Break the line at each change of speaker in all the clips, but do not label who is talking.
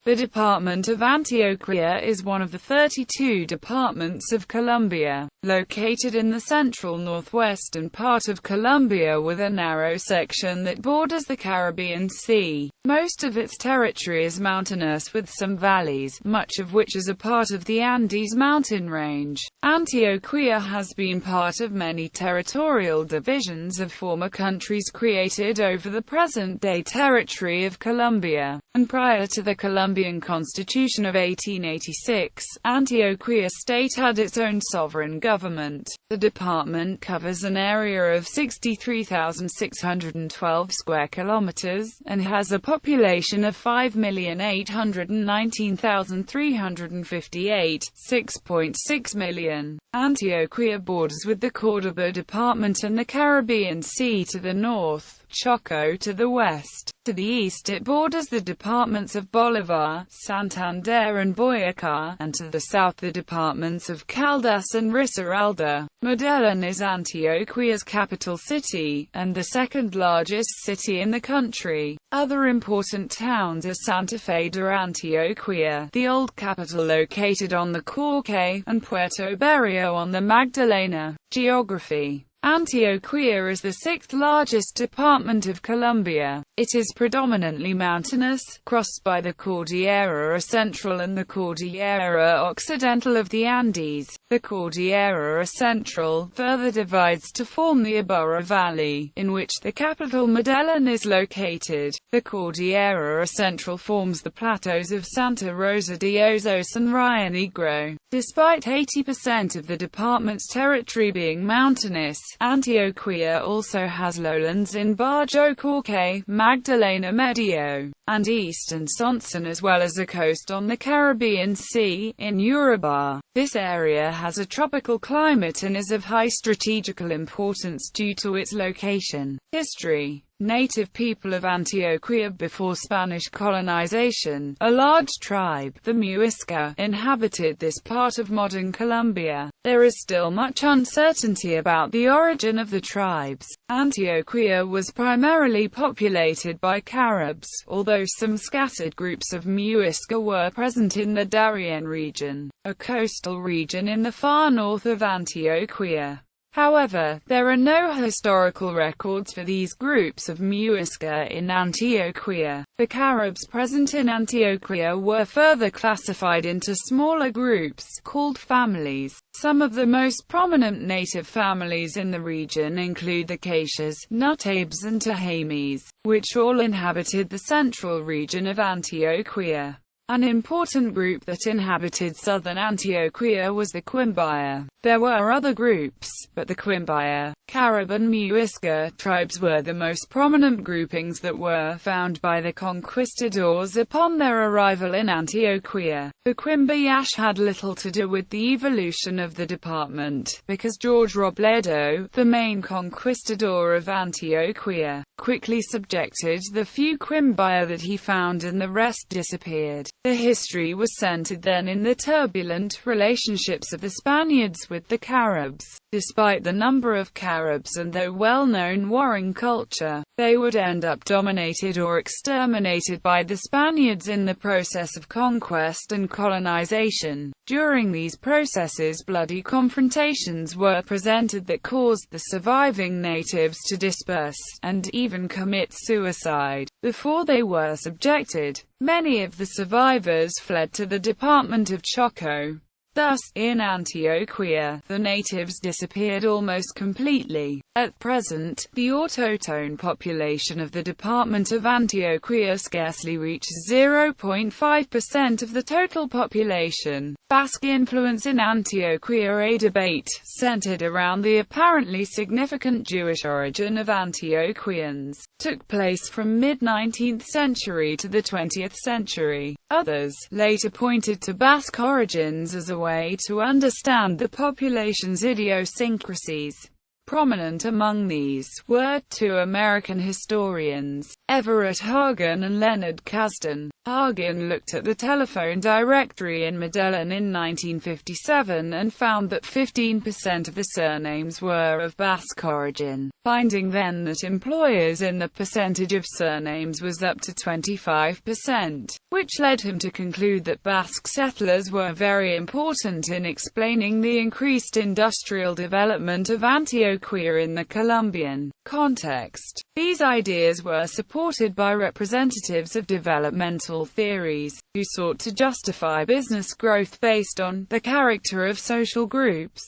The Department of Antioquia is one of the 32 departments of Colombia, located in the central northwestern part of Colombia with a narrow section that borders the Caribbean Sea. Most of its territory is mountainous with some valleys, much of which is a part of the Andes mountain range. Antioquia has been part of many territorial divisions of former countries created over the present-day territory of Colombia, and prior to the Colombian Constitution of 1886, Antioquia State had its own sovereign government. The department covers an area of 63,612 square kilometers, and has a population of 5,819,358, 6.6 million. Antioquia borders with the Córdoba Department and the Caribbean Sea to the north, Chocó to the west. To the east it borders the departments of Bolívar, Santander and Boyacá, and to the south the departments of Caldas and Risaralda. Medellín is Antioquia's capital city, and the second largest city in the country. Other important towns are Santa Fe de Antioquia, the old capital located on the Cauca, and Puerto Berrío on the Magdalena. Geography. Antioquia is the sixth largest department of Colombia. It is predominantly mountainous, crossed by the Cordillera Central and the Cordillera Occidental of the Andes. The Cordillera Central further divides to form the Ibarra Valley, in which the capital Medellín is located. The Cordillera Central forms the plateaus of Santa Rosa de Osos and Rio Negro. Despite 80% of the department's territory being mountainous, Antioquia also has lowlands in Bajo Cauca, Magdalena Medio, and eastern Sonson, as well as a coast on the Caribbean Sea, in Urabá. This area has a tropical climate and is of high strategical importance due to its location. History. Native people of Antioquia before Spanish colonization, a large tribe, the Muisca, inhabited this part of modern Colombia. There is still much uncertainty about the origin of the tribes. Antioquia was primarily populated by Caribs, although some scattered groups of Muisca were present in the Darien region, a coastal region in the far north of Antioquia. However, there are no historical records for these groups of Muisca in Antioquia. The Caribs present in Antioquia were further classified into smaller groups, called families. Some of the most prominent native families in the region include the Caixas, Nutabes and Tojames, which all inhabited the central region of Antioquia. An important group that inhabited southern Antioquia was the Quimbaya. There were other groups, but the Quimbaya, Carib and Muisca tribes were the most prominent groupings that were found by the conquistadors upon their arrival in Antioquia. The Quimbayash had little to do with the evolution of the department, because George Robledo, the main conquistador of Antioquia, quickly subjected the few Quimbaya that he found and the rest disappeared. The history was centered then in the turbulent relationships of the Spaniards with the Caribs. Despite the number of Caribs and their well-known warring culture, they would end up dominated or exterminated by the Spaniards in the process of conquest and colonization. During these processes, bloody confrontations were presented that caused the surviving natives to disperse, and even commit suicide, before they were subjected. Many of the survivors fled to the department of Chocó. Thus, in Antioquia, the natives disappeared almost completely. At present, the autochtone population of the Department of Antioquia scarcely reaches 0.5% of the total population. Basque influence in Antioquia. A debate centered around the apparently significant Jewish origin of Antioquians took place from mid-19th century to the 20th century. Others later pointed to Basque origins as a way to understand the population's idiosyncrasies. Prominent among these were two American historians, Everett Hagen and Leonard Kasdan. Hagen looked at the telephone directory in Medellín in 1957 and found that 15% of the surnames were of Basque origin. finding then that employers in the percentage of surnames was up to 25%, which led him to conclude that Basque settlers were very important in explaining the increased industrial development of Antioquia in the Colombian context. These ideas were supported by representatives of developmental theories, who sought to justify business growth based on the character of social groups.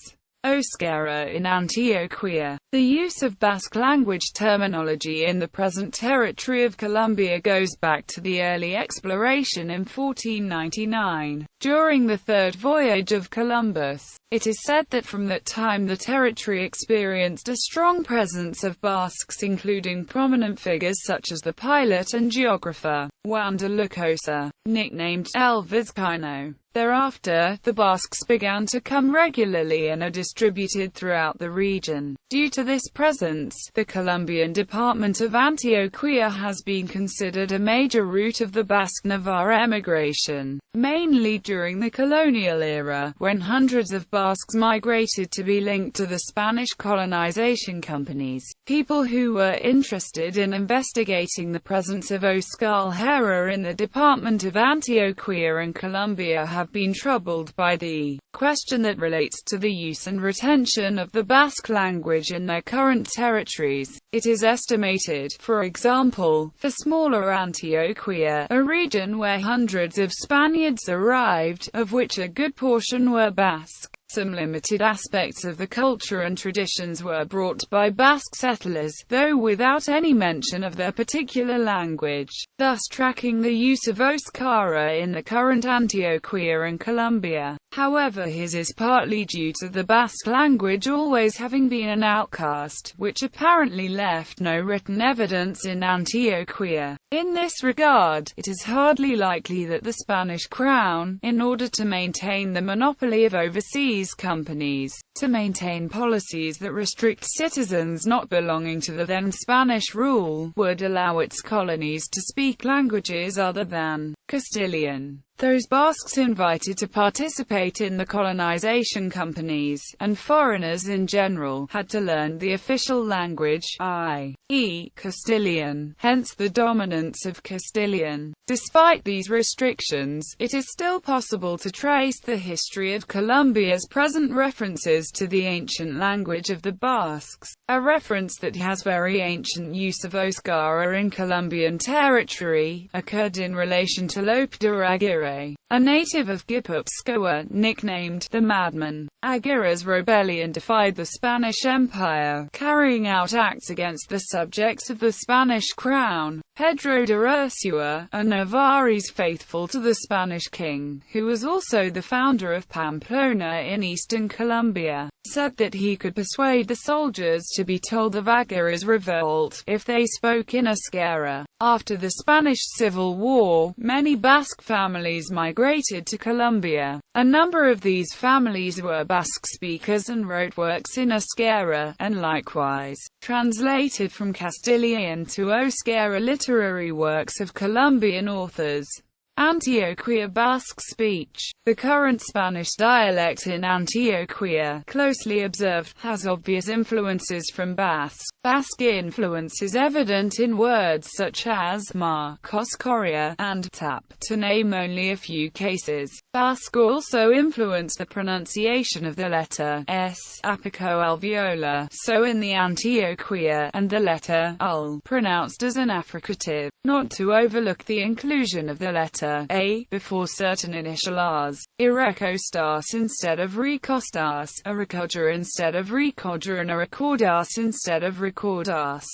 Euskara in Antioquia. The use of Basque language terminology in the present territory of Colombia goes back to the early exploration in 1499, during the third voyage of Columbus. It is said that from that time the territory experienced a strong presence of Basques, including prominent figures such as the pilot and geographer, Juan de la Cosa, nicknamed El Vizcaíno. Thereafter, the Basques began to come regularly and are distributed throughout the region. Due to this presence, the Colombian Department of Antioquia has been considered a major route of the Basque Navarre emigration, mainly during the colonial era, when hundreds of Basques migrated to be linked to the Spanish colonization companies. People who were interested in investigating the presence of Euskal in the Department of Antioquia and Colombia have been troubled by the question that relates to the use and retention of the Basque language in their current territories. It is estimated, for example, for smaller Antioquia, a region where hundreds of Spaniards arrived, of which a good portion were Basque. Some limited aspects of the culture and traditions were brought by Basque settlers, though without any mention of their particular language, thus tracking the use of Euskara in the current Antioquia and Colombia. However, his is partly due to the Basque language always having been an outcast, which apparently left no written evidence in Antioquia. In this regard, it is hardly likely that the Spanish crown, in order to maintain the monopoly of overseas companies, to maintain policies that restrict citizens not belonging to the then Spanish rule, would allow its colonies to speak languages other than Castilian. Those Basques invited to participate in the colonization companies, and foreigners in general, had to learn the official language, i.e., Castilian, hence the dominance of Castilian. Despite these restrictions, it is still possible to trace the history of Colombia's present references to the ancient language of the Basques. A reference that has very ancient use of Euskara in Colombian territory occurred in relation to Lope de Aguirre, a native of Guipúzcoa, nicknamed the Madman. Aguirre's rebellion defied the Spanish Empire, carrying out acts against the subjects of the Spanish crown. Pedro de Ursúa, a Navarrese faithful to the Spanish king, who was also the founder of Pamplona in eastern Colombia, said that he could persuade the soldiers to be told of Aguirre's revolt, if they spoke in Euskara. After the Spanish Civil War, many Basque families migrated to Colombia. A number of these families were Basque speakers and wrote works in Euskara, and likewise translated from Castilian to Euskara literary works of Colombian authors. Antioquia Basque speech. The current Spanish dialect in Antioquia, closely observed, has obvious influences from Basque. Basque influence is evident in words such as ma, coscoria, and tap, to name only a few cases. Basque also influenced the pronunciation of the letter s, apico-alveolar, so in the Antioquia, and the letter ul, pronounced as an affricative. Not to overlook the inclusion of the letter a before certain initial r's, irecostas instead of recostas, a recodger instead of recodger, and a recordas instead of recordas.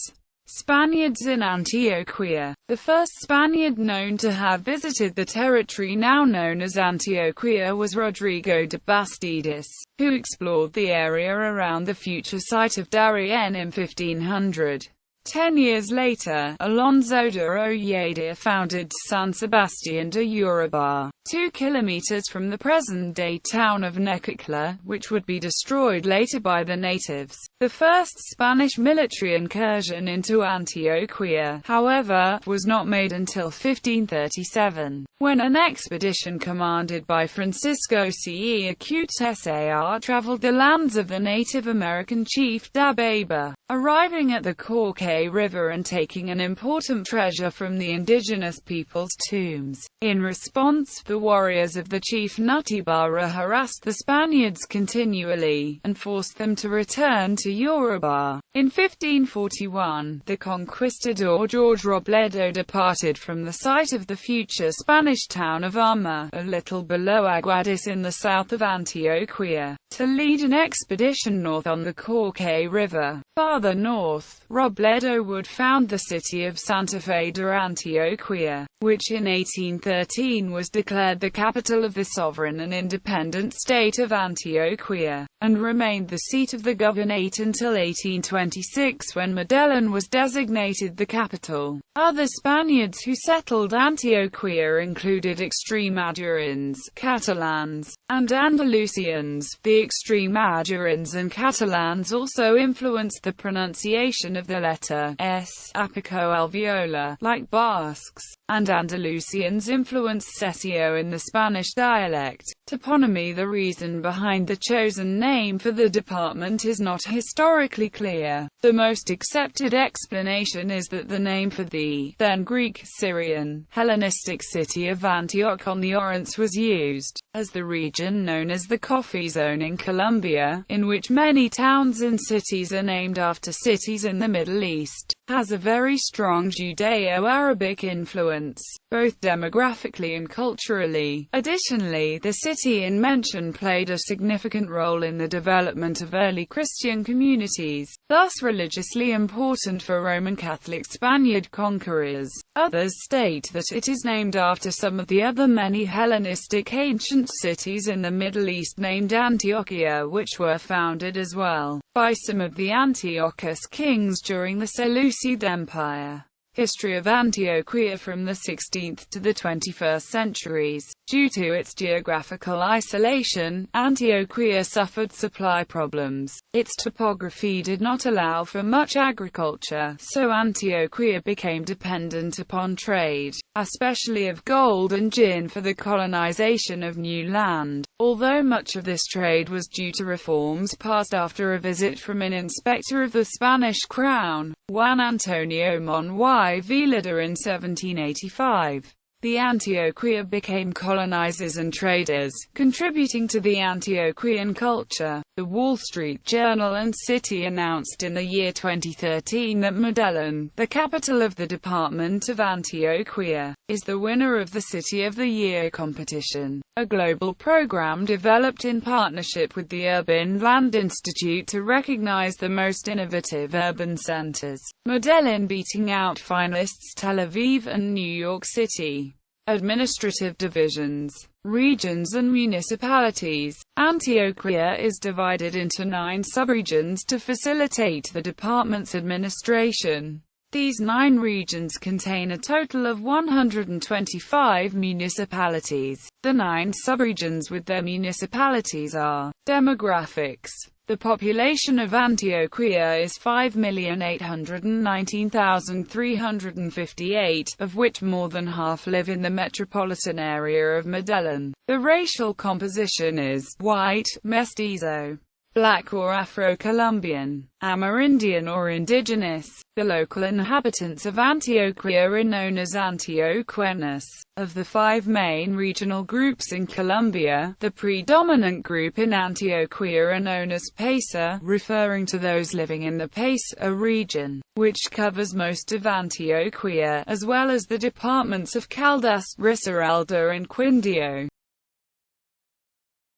Spaniards in Antioquia. The first Spaniard known to have visited the territory now known as Antioquia was Rodrigo de Bastidas, who explored the area around the future site of Darien in 1500. 10 years later, Alonso de Ojeda founded San Sebastián de Uribá, 2 kilometers from the present-day town of Necoclá, which would be destroyed later by the natives. The first Spanish military incursion into Antioquia, however, was not made until 1537, when an expedition commanded by Francisco C. Acute Sar traveled the lands of the Native American chief Dababa, arriving at the Cauca River and taking an important treasure from the indigenous people's tombs. In response, the warriors of the chief Nutibara harassed the Spaniards continually, and forced them to return to Yoruba. In 1541, the conquistador George Robledo departed from the site of the future Spanish town of Arma, a little below Aguadis in the south of Antioquia, to lead an expedition north on the Cauca River. Farther north, Robledo would found the city of Santa Fe de Antioquia, which in 1813 was declared the capital of the sovereign and independent state of Antioquia, and remained the seat of the governorate until 1826, when Medellin was designated the capital. Other Spaniards who settled Antioquia included Extremadurans, Catalans, and Andalusians. The Extremadurans and Catalans also influenced the pronunciation of the letter S, apico-alveolar, like Basques, and Andalusians influenced Cesio in the Spanish dialect. Toponymy. The reason behind the chosen name for the department is not historically clear. The most accepted explanation is that the name for the, then Greek, Syrian, Hellenistic city of Antioch on the Orontes was used, as the region known as the Coffee Zone in Colombia, in which many towns and cities are named after cities in the Middle East, has a very strong Judeo-Arabic influence, both demographically and culturally. Additionally, the city in mention played a significant role in the development of early Christian communities, thus religiously important for Roman Catholic Spaniard conquerors. Others state that it is named after some of the other many Hellenistic ancient cities in the Middle East named Antioquia, which were founded as well by some of the Antiochus kings during the Seleucid Empire. History of Antioquia from the 16th to the 21st centuries. Due to its geographical isolation, Antioquia suffered supply problems. Its topography did not allow for much agriculture, so Antioquia became dependent upon trade, especially of gold and gin for the colonization of new land. Although much of this trade was due to reforms passed after a visit from an inspector of the Spanish crown, Juan Antonio Mon y Velada, in 1785. The Antioquia became colonizers and traders, contributing to the Antioquian culture. The Wall Street Journal and City announced in the year 2013 that Medellin, the capital of the Department of Antioquia, is the winner of the City of the Year competition, a global program developed in partnership with the Urban Land Institute to recognize the most innovative urban centers. Medellin beating out finalists Tel Aviv and New York City. Administrative divisions, regions and municipalities. Antioquia is divided into 9 subregions to facilitate the department's administration. These 9 regions contain a total of 125 municipalities. The 9 subregions with their municipalities are: demographics. The population of Antioquia is 5,819,358, of which more than half live in the metropolitan area of Medellin. The racial composition is white, mestizo, black or Afro-Colombian, Amerindian or indigenous. The local inhabitants of Antioquia are known as Antioqueños. Of the 5 main regional groups in Colombia, the predominant group in Antioquia are known as Paisa, referring to those living in the Paisa region, which covers most of Antioquia, as well as the departments of Caldas, Risaralda and Quindío.